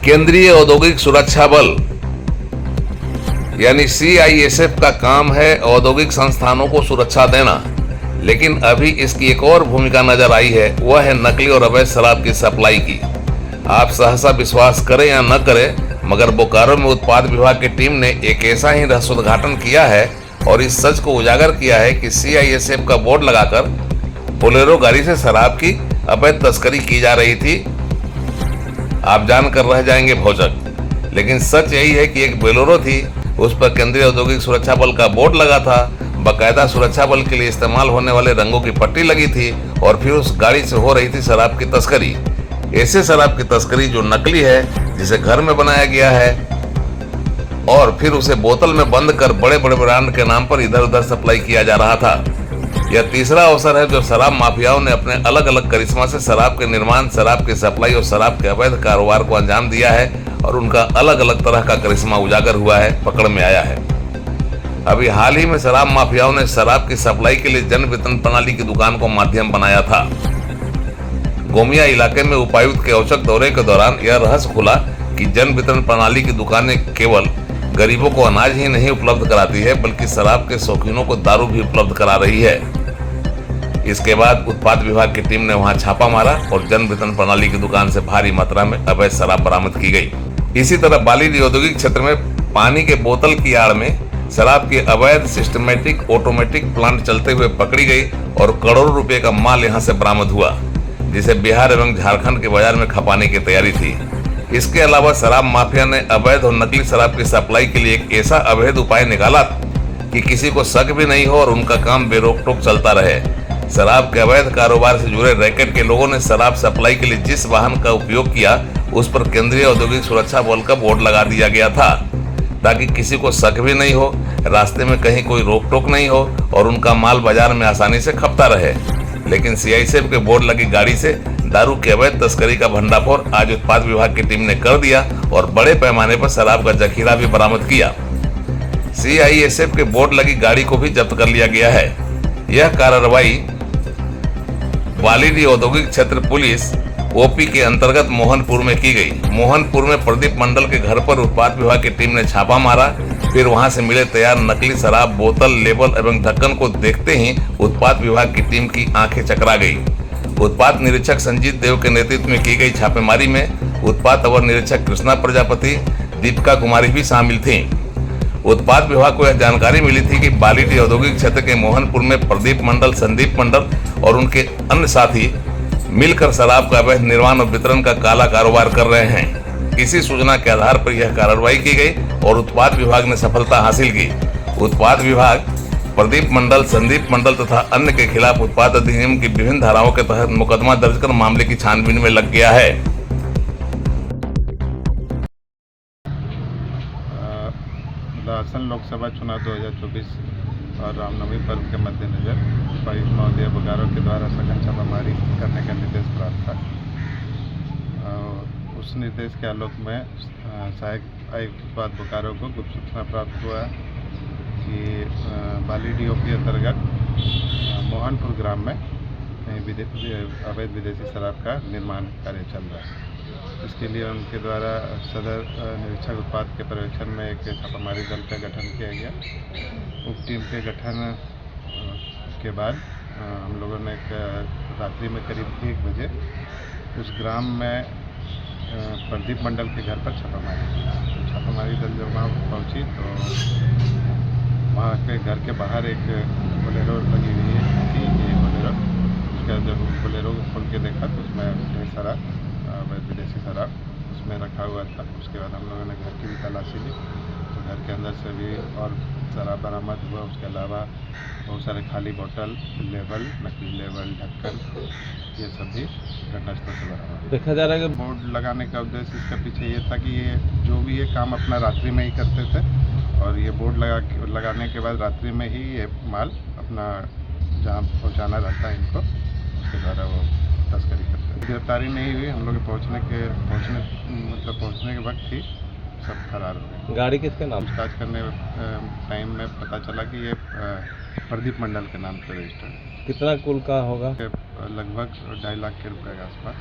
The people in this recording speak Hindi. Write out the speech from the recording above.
केंद्रीय औद्योगिक सुरक्षा बल यानी CISF का काम है औद्योगिक संस्थानों को सुरक्षा देना, लेकिन अभी इसकी एक और भूमिका नजर आई है, वह है नकली और अवैध शराब की सप्लाई की। आप सहसा विश्वास करें या न करें, मगर बोकारो में उत्पाद विभाग की टीम ने एक ऐसा ही रहस्योद्घाटन किया है और इस सच को उजागर किया है कि CISF का बोर्ड लगाकर बोलेरो गाड़ी से शराब की अवैध तस्करी की जा रही थी। आप जानकर रह जाएंगे भौचक, लेकिन सच यही है कि एक बोलेरो थी, उस पर केंद्रीय औद्योगिक सुरक्षा बल का बोर्ड लगा था, बाकायदा सुरक्षा बल के लिए इस्तेमाल होने वाले रंगों की पट्टी लगी थी और फिर उस गाड़ी से हो रही थी शराब की तस्करी। ऐसे शराब की तस्करी जो नकली है, जिसे घर में बनाया गया है और फिर उसे बोतल में बंद कर बड़े बड़े ब्रांड के नाम पर इधर उधर सप्लाई किया जा रहा था। यह तीसरा अवसर है जो शराब माफियाओं ने अपने अलग अलग करिश्मा से शराब के निर्माण, शराब की सप्लाई और शराब के अवैध कारोबार को अंजाम दिया है और उनका अलग अलग तरह का करिश्मा उजागर हुआ है, पकड़ में आया है। अभी हाल ही में शराब माफियाओं ने शराब की सप्लाई के लिए जन वितरण प्रणाली की दुकान को माध्यम बनाया था। गोमिया इलाके में उपायुक्त के औचक दौरे के दौरान यह रहस्य खुला कि जन वितरण प्रणाली की दुकानें केवल गरीबों को अनाज ही नहीं उपलब्ध कराती है, बल्कि शराब के शौकीनों को दारू भी उपलब्ध करा रही है। इसके बाद उत्पाद विभाग की टीम ने वहां छापा मारा और जन वितरण प्रणाली की दुकान से भारी मात्रा में अवैध शराब बरामद की गई। इसी तरह बालीडीह औद्योगिक क्षेत्र में पानी के बोतल की आड़ में शराब की अवैध सिस्टमेटिक ऑटोमेटिक प्लांट चलते हुए पकड़ी गई और करोड़ों रुपए का माल यहां से बरामद हुआ, जिसे बिहार एवं झारखंड के बाजार में खपाने की तैयारी थी। इसके अलावा शराब माफिया ने अवैध और नकली शराब की सप्लाई के लिए एक ऐसा अवैध उपाय निकाला कि किसी को शक भी नहीं हो और उनका काम बेरोक टोक चलता रहे। शराब के अवैध कारोबार से जुड़े रैकेट के लोगों ने शराब सप्लाई के लिए जिस वाहन का उपयोग किया, उस पर केंद्रीय औद्योगिक सुरक्षा बल का बोर्ड लगा दिया गया था, ताकि किसी को शक भी नहीं हो, रास्ते में कहीं कोई रोक टोक नहीं हो और उनका माल बाजार में आसानी से खपता रहे। लेकिन CISF के बोर्ड लगी गाड़ी से दारू की अवैध तस्करी का भंडाफोड़ आज उत्पाद विभाग की टीम ने कर दिया और बड़े पैमाने पर शराब का जखीरा भी बरामद किया। CISF के बोर्ड लगी गाड़ी को भी जब्त कर लिया गया है। यह कार्रवाई बालीडीह औद्योगिक क्षेत्र पुलिस OP के अंतर्गत मोहनपुर में की गई। मोहनपुर में प्रदीप मंडल के घर पर उत्पाद विभाग की टीम ने छापा मारा। फिर वहां से मिले तैयार नकली शराब बोतल, लेबल एवं ढक्कन को देखते ही उत्पाद विभाग की टीम की आंखें चकरा गई। उत्पाद निरीक्षक संजीत देव के नेतृत्व में की गई छापेमारी में उत्पाद अवर निरीक्षक कृष्णा प्रजापति, दीपिका कुमारी भी शामिल थीं। उत्पाद विभाग को यह जानकारी मिली थी कि बालीडीह औद्योगिक क्षेत्र के मोहनपुर में प्रदीप मंडल, संदीप मंडल और उनके अन्य साथी मिलकर शराब का अवैध निर्माण और वितरण का काला कारोबार कर रहे हैं। इसी सूचना के आधार पर यह कार्रवाई की गई और उत्पाद विभाग ने सफलता हासिल की। उत्पाद विभाग प्रदीप मंडल, संदीप मंडल तथा अन्य के खिलाफ उत्पाद अधिनियम की विभिन्न धाराओं के तहत मुकदमा दर्ज कर मामले की छानबीन में लग गया है। आसन लोकसभा चुनाव 2024 और रामनवमी पर्व के मद्देनजर उपायुक्त महोदय बोकारो के द्वारा सघन छापामारी करने का निर्देश प्राप्त था। उस निर्देश के आलोक में सहायक आयुक्त उत्पाद बोकारो को गुप्त सूचना प्राप्त हुआ कि बालीडीह OP अंतर्गत मोहनपुर ग्राम में अवैध विदेशी शराब का निर्माण कार्य चल रहा है। इसके लिए उनके द्वारा सदर निरीक्षक उत्पाद के पर्यवेक्षण में एक छापामारी दल का गठन किया गया। उप टीम के गठन के बाद हम लोगों ने रात्रि में करीब 1 बजे उस ग्राम में प्रदीप मंडल के घर पर छापामारी की। छापामारी दल जब वहाँ पहुँची तो वहाँ के घर के बाहर एक बोलेरो लगी हुई थी। ये बोलेरो, उसका जब बोलेरो को खोल के देखा तो उसमें ढेर सारा विदेशी शराब उसमें रखा हुआ था। उसके बाद हम लोगों ने घर की भी तलाशी ली तो घर के अंदर से भी और शराब बरामद हुआ। उसके अलावा बहुत सारे खाली बोतल, लेबल, नकली लेबल, ढक्कन, ये सब भी घटनास्थल से बरामद। देखा जा रहा है कि बोर्ड लगाने का उद्देश्य इसका पीछे ये था कि ये जो भी ये काम अपना रात्रि में ही करते थे और ये बोर्ड लगाने के बाद रात्रि में ही ये माल अपना जहाँ पहुँचाना रहता है इनको, उसके द्वारा वो तस्करी करते हैं। गिरफ्तारी नहीं हुई। हम लोग पहुँचने के वक्त ही सब फरार हो गए। गाड़ी किसके नाम? पूछताछ करने टाइम में पता चला कि ये प्रदीप मंडल के नाम से रजिस्टर्ड है। कितना कुल का होगा? लगभग 2.5 लाख के रुपए के आसपास।